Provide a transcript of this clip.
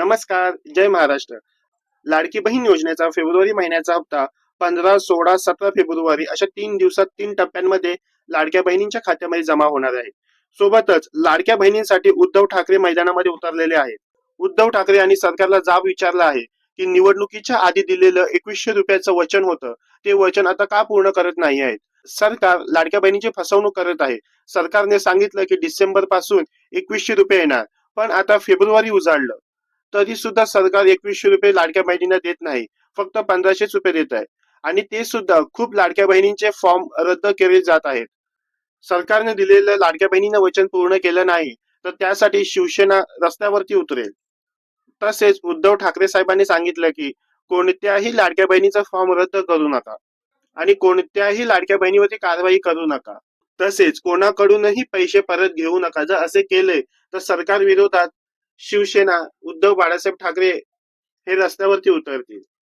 नमस्कार, जय महाराष्ट्र. लाडकी बहीण योजनेचा फेब्रुवारी महिन्याचा हप्ता 15, 16, 17 फेब्रुवारी अशा 3 दिवसात 3 टप्प्यांमध्ये लाडक्या बहिणींच्या खात्यामध्ये जमा होणार आहे. सोबतच लाडक्या बहिणींसाठी उद्धव ठाकरे मैदानामध्ये उतरलेले आहेत. उद्धव ठाकरे यांनी सरकारला जाब विचारला आहे की निवडणुकीच्या आधी दिलेलं 2100 रुपयाचं वचन होतं, ते वचन आता का पूर्ण करत नाही आहेत. सरकार लाडक्या बहिणीची फसवणूक करत आहे. सरकारने सांगितलं की डिसेंबर पासून 2100 रुपये येणार, पण आता फेब्रुवारी उजाडलं तरी सुद्धा सरकार 2100 रुपये लाडक्या बहिणींना देत नाही, फक्त 1500 रुपये देत आहे. आणि ते सुद्धा खूप लाडक्या बहिणींचे फॉर्म रद्द केले जात आहेत. सरकारने दिलेलं लाडक्या बहिणींना वचन पूर्ण केलं नाही तर त्यासाठी शिवसेना रस्त्यावरती उतरेल. तसेच उद्धव ठाकरे साहेबांनी सांगितलं की कोणत्याही लाडक्या बहिणीचा फॉर्म रद्द करू नका आणि कोणत्याही लाडक्या बहिणीवरती कारवाई करू नका. तसेच कोणाकडूनही पैसे परत घेऊ नका. जर असे केले तर सरकार विरोधात शिवसेना, उद्धव बाळासाहेब ठाकरे हे रस्त्यावरती उतरतील.